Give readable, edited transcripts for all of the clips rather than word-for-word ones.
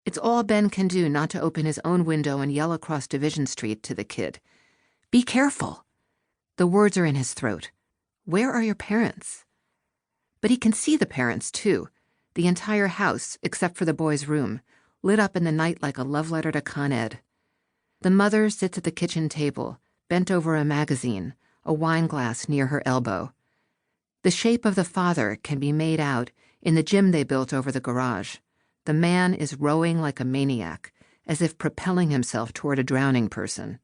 It's all Ben can do not to open his own window and yell across Division Street to the kid. "Be careful!" The words are in his throat. Where are your parents? But he can see the parents, too. The entire house, except for the boy's room, lit up in the night like a love letter to Con Ed. The mother sits at the kitchen table, bent over a magazine, a wine glass near her elbow. The shape of the father can be made out in the gym they built over the garage. The man is rowing like a maniac, as if propelling himself toward a drowning person.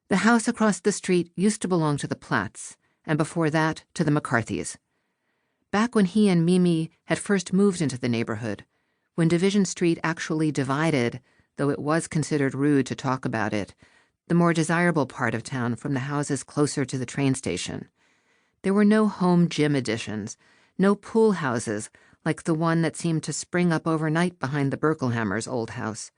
The house across the street used to belong to the Platts, and before that, to the McCarthys. Back when he and Mimi had first moved into the neighborhood, when Division Street actually divided, though it was considered rude to talk about it, the more desirable part of town from the houses closer to the train station. There were no home gym additions, no pool houses like the one that seemed to spring up overnight behind the Berkelhammers' old house,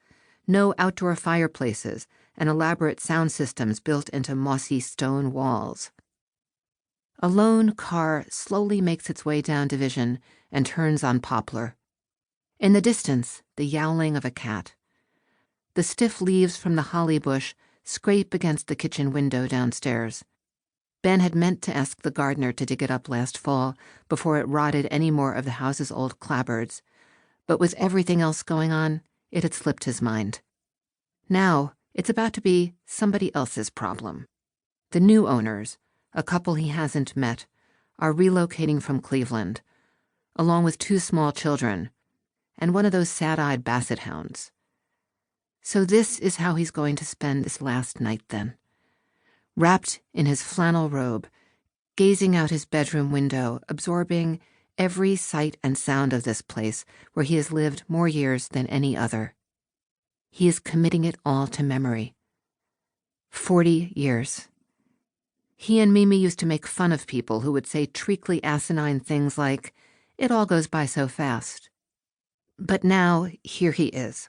no outdoor fireplaces and elaborate sound systems built into mossy stone walls. A lone car slowly makes its way down Division and turns on Poplar. In the distance, the yowling of a cat. The stiff leaves from the holly bush scrape against the kitchen window downstairs. Ben had meant to ask the gardener to dig it up last fall before it rotted any more of the house's old clapboards, but with everything else going on, it had slipped his mind. Now, it's about to be somebody else's problem. The new owners, a couple he hasn't met, are relocating from Cleveland, along with 2 small children, and one of those sad-eyed basset hounds. So this is how he's going to spend this last night, then. Wrapped in his flannel robe, gazing out his bedroom window, absorbing every sight and sound of this place where he has lived more years than any other. He is committing it all to memory. 40 years. He and Mimi used to make fun of people who would say treacly asinine things like, "It all goes by so fast." But now, here he is.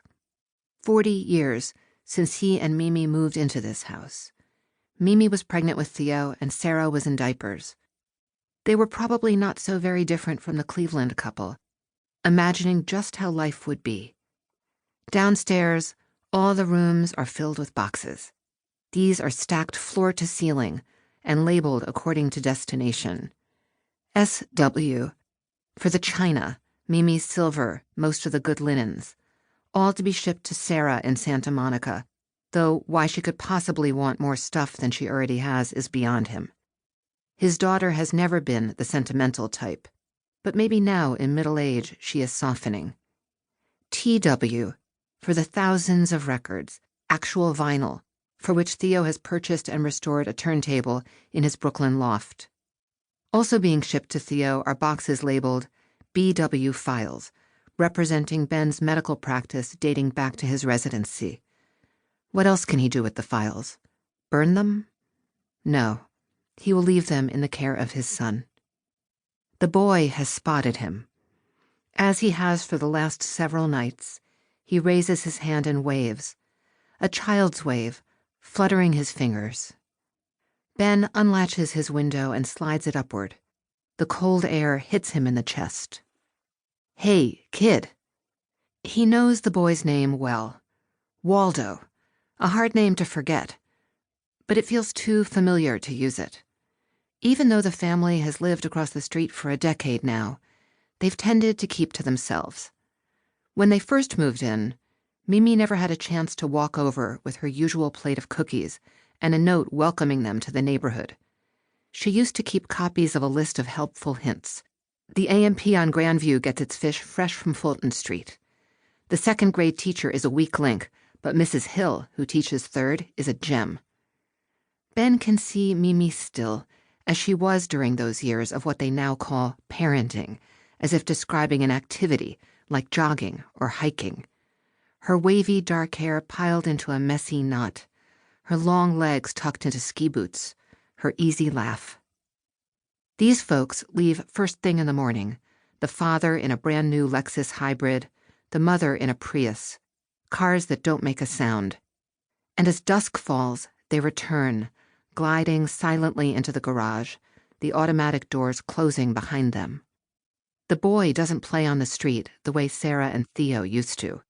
40 years since he and Mimi moved into this house. Mimi was pregnant with Theo and Sarah was in diapers. They were probably not so very different from the Cleveland couple, imagining just how life would be. Downstairs, all the rooms are filled with boxes. These are stacked floor to ceiling and labeled according to destination. SW, for the china, Mimi's silver, most of the good linens, all to be shipped to Sarah in Santa Monica, though why she could possibly want more stuff than she already has is beyond him. His daughter has never been the sentimental type, but maybe now in middle age she is softening. TW, for the thousands of records, actual vinyl, for which Theo has purchased and restored a turntable in his Brooklyn loft. Also being shipped to Theo are boxes labeled BW Files, representing Ben's medical practice dating back to his residency. What else can he do with the files? Burn them? No. He will leave them in the care of his son. The boy has spotted him. As he has for the last several nights, he raises his hand and waves, a child's wave, fluttering his fingers. Ben unlatches his window and slides it upward. The cold air hits him in the chest. "Hey, kid." He knows the boy's name well. Waldo. A hard name to forget, but it feels too familiar to use it. Even though the family has lived across the street for a decade now, they've tended to keep to themselves. When they first moved in, Mimi never had a chance to walk over with her usual plate of cookies and a note welcoming them to the neighborhood. She used to keep copies of a list of helpful hints. The A&P on Grandview gets its fish fresh from Fulton Street. The second-grade teacher is a weak link, but Mrs. Hill, who teaches third, is a gem. Ben can see Mimi still, as she was during those years of what they now call parenting, as if describing an activity like jogging or hiking. Her wavy dark hair piled into a messy knot, her long legs tucked into ski boots, her easy laugh. These folks leave first thing in the morning, the father in a brand new Lexus hybrid, the mother in a Prius, cars that don't make a sound. And as dusk falls, they return, gliding silently into the garage, the automatic doors closing behind them. The boy doesn't play on the street the way Sarah and Theo used to.